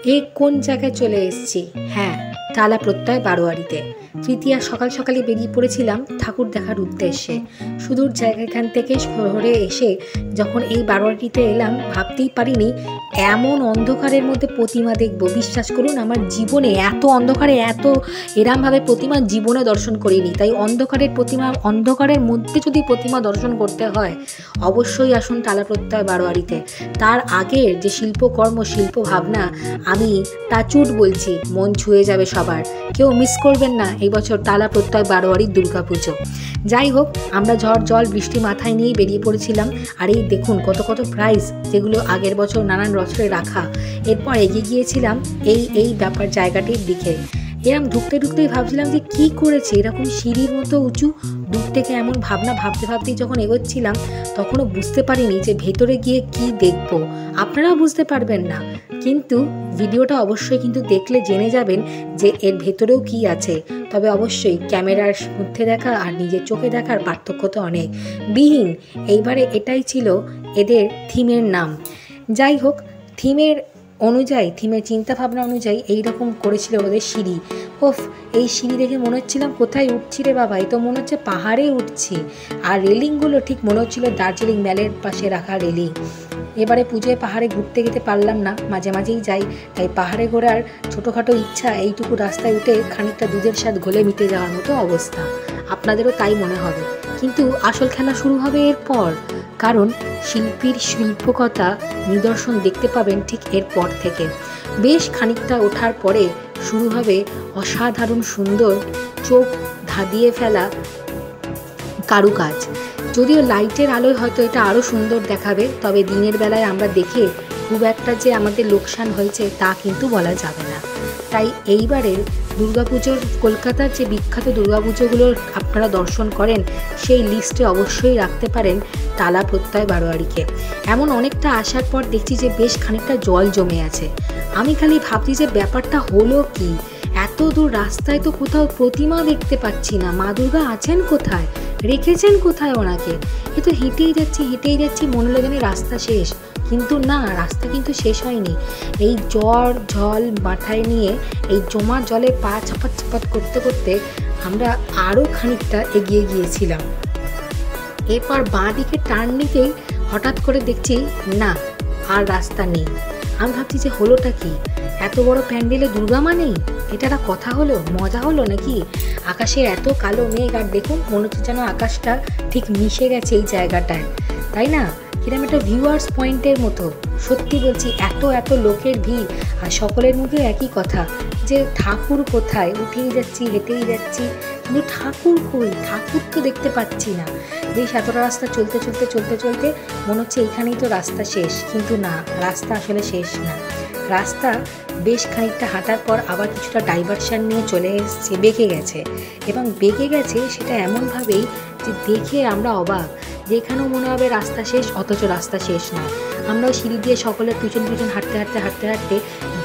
এই কোন জায়গায় চলে এসেছি? হ্যাঁ, টালা প্রত্যয় বারোয়ারিতে। তৃতীয়া সকাল সকালে বেরিয়ে পড়েছিলাম ঠাকুর দেখার উদ্দেশ্যে। সুদূর জায়গাখান থেকে শহরে এসে যখন এই বারোয়ারিতে এলাম, ভাবতেই পারিনি এমন অন্ধকারের মধ্যে প্রতিমা দেখব। বিশ্বাস করুন, আমার জীবনে এত অন্ধকারে এরমভাবে প্রতিমা জীবনে দর্শন করিনি। তাই অন্ধকারের মধ্যে যদি প্রতিমা দর্শন করতে হয়, অবশ্যই আসুন টালা প্রত্যয় বারোয়ারিতে। তার আগের যে শিল্পকর্ম, শিল্প ভাবনা, আমি টাচুট বলছি, মন ছুঁয়ে যাবে সবার। কেউ মিস করবেন না এই বছর টালা প্রত্যয় বারোয়ারির দুর্গাপুজো। যাই হোক, আমরা ঝড় জল বৃষ্টি মাথায় নিয়েই বেরিয়ে পড়েছিলাম। আর এই দেখুন কত কত প্রাইজ, যেগুলো আগের বছর নানান বছরে রাখা। এরপর এগিয়ে গিয়েছিলাম এই ব্যাপার জায়গাটির দিকে। এরকম ঢুকতেই ভাবছিলাম যে কি করেছে এরকম সিঁড়ির মতো উঁচু। দূর থেকে এমন ভাবনা ভাবতেই যখন এগোচ্ছিলাম, তখনও বুঝতে পারিনি যে ভেতরে গিয়ে কি দেখব। আপনারাও বুঝতে পারবেন না, কিন্তু ভিডিওটা অবশ্যই কিন্তু দেখলে জেনে যাবেন যে এর ভেতরেও কি আছে। তবে অবশ্যই ক্যামেরার মধ্যে দেখা আর নিজের চোখে দেখার পার্থক্য তো অনেক বিহীন। এইবারে এটাই ছিল এদের থিমের নাম। যাই হোক, থিমের চিন্তাভাবনা অনুযায়ী এইরকম করেছিল ওদের সিঁড়ি। এই সিঁড়ি দেখে মনে হচ্ছিলাম কোথায় উঠছি রে বাবা, এই তো মনে হচ্ছে পাহাড়ে উঠছি। আর রেলিংগুলো ঠিক মনে হচ্ছিল দার্জিলিং ম্যালের পাশে রাখা রেলিং। এবারে পুজোয় পাহাড়ে ঘুরতে যেতে পারলাম না, মাঝে মাঝেই যাই। তাই পাহাড়ে ঘোরার ছোটোখাটো ইচ্ছা এইটুকু রাস্তায় উঠে খানিকটা দুধের স্বাদ ঘোলে মিটে যাওয়ার মতো অবস্থা। আপনাদেরও তাই মনে হবে, কিন্তু আসল খেলা শুরু হবে এরপর। কারণ শিল্পীর শিল্পকতা নিদর্শন দেখতে পাবেন ঠিক এরপর থেকে। বেশ খানিকটা ওঠার পরে শুরু হবে অসাধারণ সুন্দর, চোখ ধাঁধিয়ে ফেলা কারুকাজ। যদিও লাইটের আলোয় হয়তো এটা আরও সুন্দর দেখাবে, তবে দিনের বেলায় আমরা দেখে খুব একটা যে আমাদের লোকসান হয়েছে তা কিন্তু বলা যাবে না। তাই এইবারের দুর্গাপুজোর, কলকাতার যে বিখ্যাত দুর্গাপুজোগুলোর আপনারা দর্শন করেন, সেই লিস্টে অবশ্যই রাখতে পারেন টালা প্রত্যয় বারোয়ারিকে। এমন অনেকটা আসার পর দেখছি যে বেশ খানিকটা জল জমে আছে। আমি খালি ভাবছি যে ব্যাপারটা হলো কি, এত দূর রাস্তায় তো কোথাও প্রতিমা দেখতে পাচ্ছি না। মা দুর্গা আছেন কোথায়, রেখেছেন কোথায় ওনাকে? এ তো হেঁটেই যাচ্ছি, মনে হলো যেন রাস্তা শেষ। কিন্তু না, রাস্তা কিন্তু শেষ হয়নি। এই জল মাথায় নিয়ে এই জমা জলে পা চাপাত করতে করতে আমরা আরও খানিকটা এগিয়ে গিয়েছিলাম। এরপর বাঁ দিকে টার্ন নিতেই হঠাৎ করে দেখছি না, আর রাস্তা নেই। আমি ভাবছি যে হলোটা কি, এত বড় প্যান্ডেলে দুর্গা মা নেই? এটা একটা কথা হলো, মজা হলো নাকি? আকাশে এত কালো মেঘ, আর দেখুন মনে হচ্ছে যেন আকাশটা ঠিক মিশে গেছে এই জায়গাটায়, তাই না? কিরকম একটা ভিউয়ার্স পয়েন্টের মতো। সত্যি বলছি, এত লোকের ভিড়, আর সকলের মুখে একই কথা যে ঠাকুর কোথায়? উঠেই যাচ্ছি, হেঁটেই যাচ্ছি, কিন্তু ঠাকুর কই? ঠাকুর তো দেখতে পাচ্ছি না। বেশ এতটা রাস্তা চলতে মনে হচ্ছে এইখানেই তো রাস্তা শেষ, কিন্তু না, রাস্তা আসলে শেষ না। রাস্তা বেশ খানিকটা হাঁটার পর আবার কিছুটা ডাইভারশন নিয়ে চলে এসছে, বেঁকে গেছে সেটা এমনভাবেই যে দেখে আমরা অবাক, যেখানেও মনে হবে রাস্তা শেষ, অথচ রাস্তা শেষ নয়। আমরাও সিঁড়ি দিয়ে সকলের পিছন হাঁটতে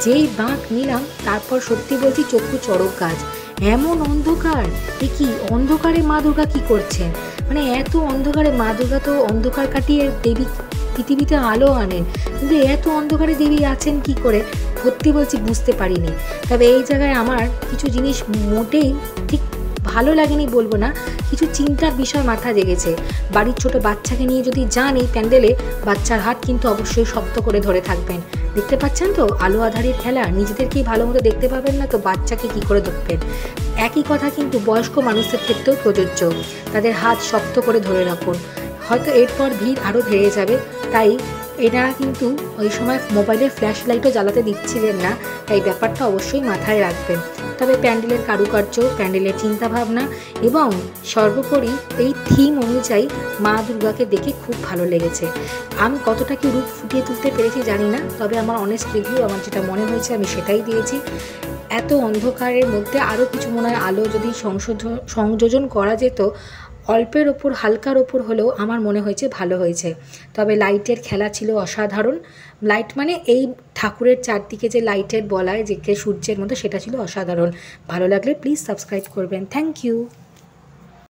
যেই বাঁক নিলাম, তারপর সত্যি বলছি চক্ষু চড়ক গাছ। এমন অন্ধকার, এ কি অন্ধকারে মা দুর্গা কী করছেন? মানে এত অন্ধকারে মা দুর্গা তো অন্ধকার কাটিয়ে দেবী পৃথিবীতে আলো আনেন, কিন্তু এত অন্ধকারে দেবী আছেন কি করে? সত্যি বলছি বুঝতে পারিনি। তবে এই জায়গায় আমার কিছু জিনিস মোটেই ঠিক ভালো লাগেনি বলবো না, কিছু চিন্তার বিষয় মাথা জেগেছে। বাড়ির ছোট বাচ্চাকে নিয়ে যদি যান এই প্যান্ডেলে, বাচ্চার হাত কিন্তু অবশ্যই শক্ত করে ধরে থাকবেন। দেখতে পাচ্ছেন তো আলো আধারের খেলা, নিজেদেরকেই ভালো মতো দেখতে পাবেন না তো বাচ্চাকে কি করে দেখবেন? একই কথা কিন্তু বয়স্ক মানুষদের ক্ষেত্রেও প্রযোজ্য। তাদের হাত শক্ত করে ধরে রাখুন, হয়তো এরপর ভিড় আরও বেড়ে যাবে। তাই এনারা কিন্তু ওই সময় মোবাইলের ফ্ল্যাশ লাইটও জ্বালাতে দিচ্ছিলেন না, তাই ব্যাপারটা অবশ্যই মাথায় রাখবেন। তবে প্যান্ডেলের কারুকার্য, প্যান্ডেলের চিন্তাভাবনা এবং সর্বোপরি এই থিম অনুযায়ী মা দুর্গাকে দেখে খুব ভালো লেগেছে। আমি কতটা কি রূপ ফুটিয়ে তুলতে পেরেছি জানি না, তবে আমার অনেস্ট রিভিউ, আমার যেটা মনে হয়েছে আমি সেটাই দিয়েছি। এত অন্ধকারের মধ্যে আরও কিছু মনে হয় আলো যদি সংযোজন করা যেত, অল্পের ওপর, হালকার ওপর হলেও আমার মনে হয়েছে ভালো হয়েছে। তবে লাইটের খেলা ছিল অসাধারণ। লাইট মানে এই ঠাকুরের চারদিকে যে লাইটের বলায় যে সূর্যের মতো, সেটা ছিল অসাধারণ। ভালো লাগলে প্লিজ সাবস্ক্রাইব করবেন। Thank you.